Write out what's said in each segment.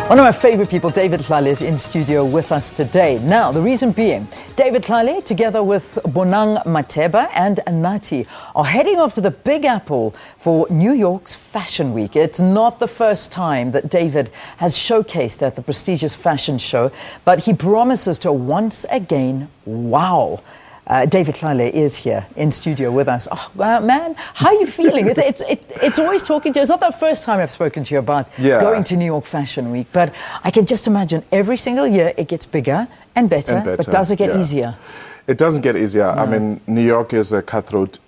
One of my favorite people, David Tlale, is in studio with us today. Now, the reason being, David Tlale, together with Bonang Matheba and Anatii, are heading off to the Big Apple for New York's Fashion Week. It's not the first time that David has showcased at the prestigious fashion show, but he promises to once again wow. David Tlale is here in studio with us. Oh, man, how are you feeling? It's always talking to you. It's not the first time I've spoken to you about going to New York Fashion Week, but I can just imagine every single year it gets bigger and better. But does it get easier? It doesn't get easier. No. I mean, New York is a cutthroat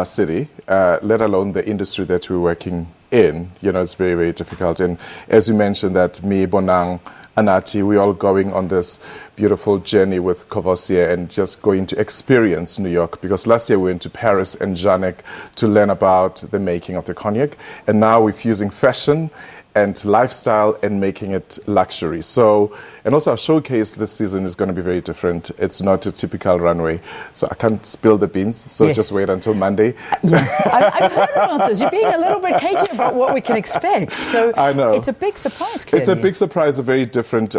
city, let alone the industry that we're working in. You know, it's very, very difficult. And as you mentioned, that me, Bonang, Anatii, we're all going on this beautiful journey with Courvoisier and just going to experience New York, because last year we went to Paris and Janek to learn about the making of the cognac, and now we're fusing fashion and lifestyle and making it luxury. So, and also our showcase this season is going to be very different. It's not a typical runway, so I can't spill the beans, so just wait until Monday. Yeah. I've heard about this. You're being a little bit cagey about what we can expect. So I know. It's a big surprise, clearly. It's a big surprise, a very different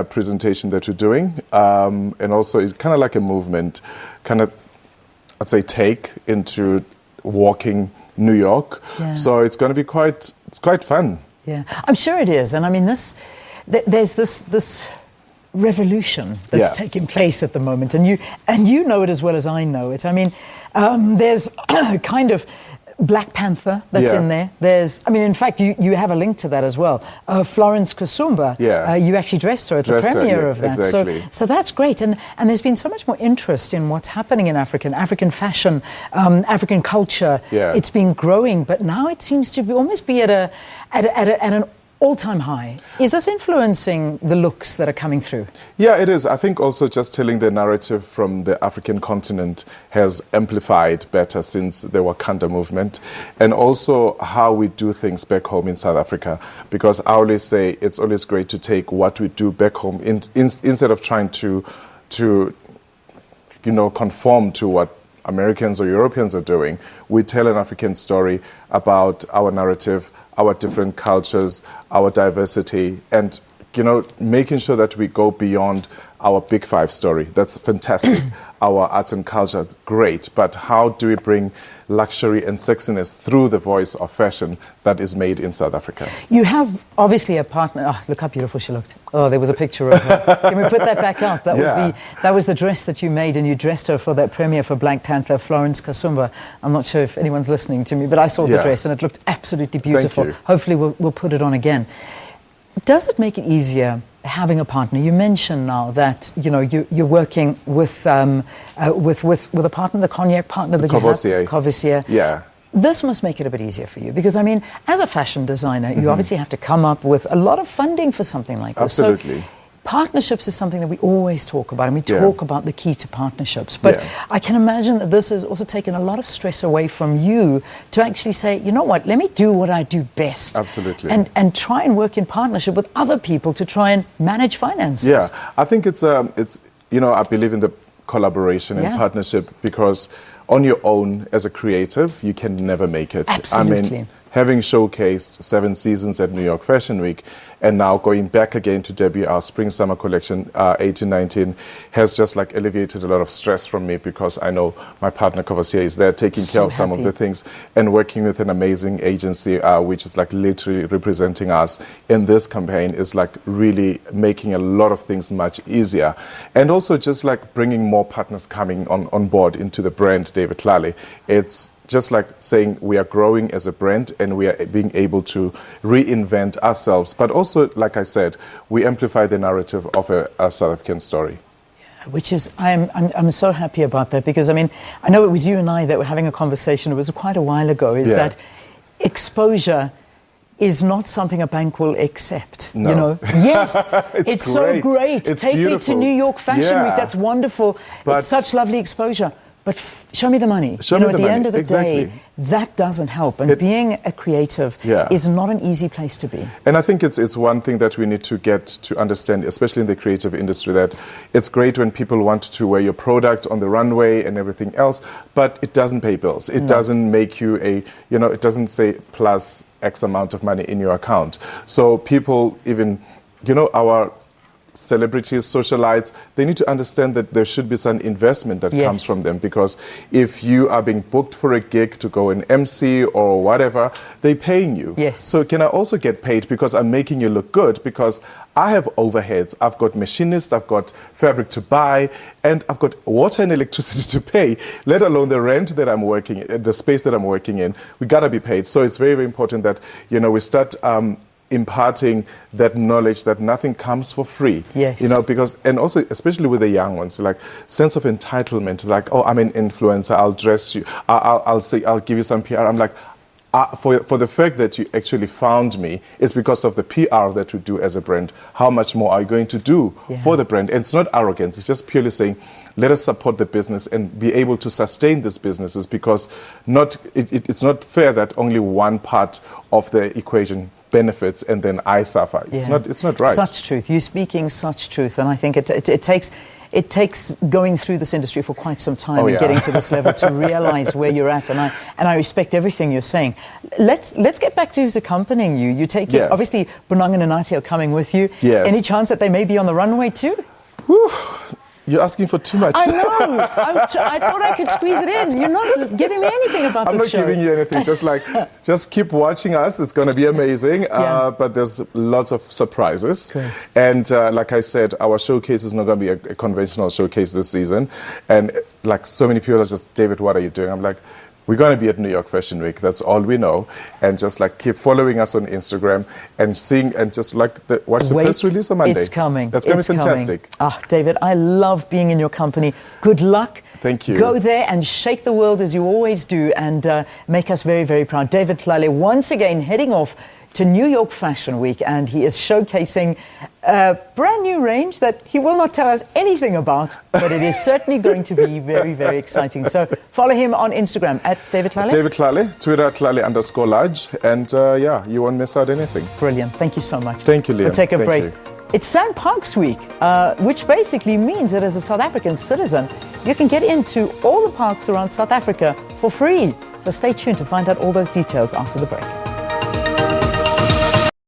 presentation that we're doing. And also it's kind of like a movement, kind of, I'd say, take into walking New York. Yeah. So it's going to be quite fun. Yeah, I'm sure it is. And I mean, there's this revolution that's taking place at the moment, and you know it as well as I know it. I mean, there's kind of Black Panther that's in there. I mean, in fact, you have a link to that as well. Florence Kasumba, you actually dressed her at the premiere of that. Exactly. So that's great. And there's been so much more interest in what's happening in African fashion, African culture. Yeah. It's been growing, but now it seems to almost be at an all-time high. Is this influencing the looks that are coming through? Yeah, it is. I think also just telling the narrative from the African continent has amplified better since the Wakanda movement, and also how we do things back home in South Africa. Because I always say it's always great to take what we do back home instead of trying to conform to what Americans or Europeans are doing. We tell an African story about our narrative, our different cultures, our diversity, and making sure that we go beyond our big five story. That's fantastic. Our arts and culture, great. But how do we bring luxury and sexiness through the voice of fashion that is made in South Africa? You have obviously a partner. Oh, look how beautiful she looked. Oh, there was a picture of her. Can we put that back up? That was the dress that you made, and you dressed her for that premiere for Black Panther, Florence Kasumba. I'm not sure if anyone's listening to me, but I saw the dress and it looked absolutely beautiful. Thank you. Hopefully we'll put it on again. Does it make it easier having a partner? You mentioned now that you're working with a partner, the cognac partner that Courvoisier. Yeah. This must make it a bit easier for you, because I mean, as a fashion designer, you obviously have to come up with a lot of funding for something like this. Absolutely. So, partnerships is something that we always talk about, and we talk about the key to partnerships. But I can imagine that this has also taken a lot of stress away from you to actually say, you know what, let me do what I do best. Absolutely. And try and work in partnership with other people to try and manage finances. Yeah, I think it's I believe in the collaboration and partnership, because on your own as a creative, you can never make it. Absolutely. I mean, having showcased 7 seasons at New York Fashion Week, and now going back again to debut our spring-summer collection, 18-19, has just like alleviated a lot of stress from me, because I know my partner Courvoisier is there taking care of some of the things, and working with an amazing agency, which is like literally representing us in this campaign, is like really making a lot of things much easier. And also just like bringing more partners coming on board into the brand David Tlale. It's just like saying we are growing as a brand, and we are being able to reinvent ourselves. But also, like I said, we amplify the narrative of a South African story. Yeah, which is, I'm so happy about that, because I mean, I know it was you and I that were having a conversation, it was quite a while ago, that exposure is not something a bank will accept. No. Yes, it's so great. It's Take beautiful. me to New York Fashion Week, that's wonderful. But it's such lovely exposure. But show me the money. Show me the money. At the end of the day, that doesn't help. And being a creative is not an easy place to be. And I think it's one thing that we need to get to understand, especially in the creative industry, that it's great when people want to wear your product on the runway and everything else, but it doesn't pay bills. It doesn't make you it doesn't say plus X amount of money in your account. So people even our celebrities, socialites, they need to understand that there should be some investment that comes from them, because if you are being booked for a gig to go in MC or whatever, they're paying you. Yes. So can I also get paid because I'm making you look good? Because I have overheads. I've got machinists, I've got fabric to buy, and I've got water and electricity to pay, let alone the rent that I'm working in, the space that I'm working in. We gotta be paid. So it's very, very important that, we start imparting that knowledge that nothing comes for free. Yes. Because, and also especially with the young ones, like sense of entitlement, like, oh, I'm an influencer, I'll dress you, I'll say, I'll give you some PR. I'm like, for the fact that you actually found me, it's because of the PR that we do as a brand. How much more are you going to do for the brand? And it's not arrogance, it's just purely saying, let us support the business and be able to sustain these businesses, because it's not fair that only one part of the equation benefits and then I suffer. It's not right. Such truth. You're speaking such truth, and I think it takes going through this industry for quite some time and getting to this level to realize where you're at, and I respect everything you're saying. Let's get back to who's accompanying you. You take it. Obviously, Bonang and Anatii are coming with you. Yes. Any chance that they may be on the runway too? Whew. You're asking for too much. I know. I thought I could squeeze it in. You're not giving me anything about this show. I'm not giving you anything. Just keep watching us. It's going to be amazing. But there's lots of surprises. Great. And like I said, our showcase is not going to be a conventional showcase this season. And like so many people are just, David, what are you doing? I'm like, we're going to be at New York Fashion Week. That's all we know. And just like keep following us on Instagram and seeing and just like watch the press release on Monday. It's coming. That's going to be fantastic. David, I love being in your company. Good luck. Thank you. Go there and shake the world as you always do, and make us very, very proud. David Tlale once again heading off to New York Fashion Week, and he is showcasing a brand new range that he will not tell us anything about, but it is certainly going to be very, very exciting. So follow him on Instagram at David Tlale. David Tlale, Twitter Tlale_large, and you won't miss out anything. Brilliant. Thank you so much. Thank you, Liam. We'll take a Thank break. you. It's Sand Parks Week, which basically means that as a South African citizen, you can get into all the parks around South Africa for free. So stay tuned to find out all those details after the break.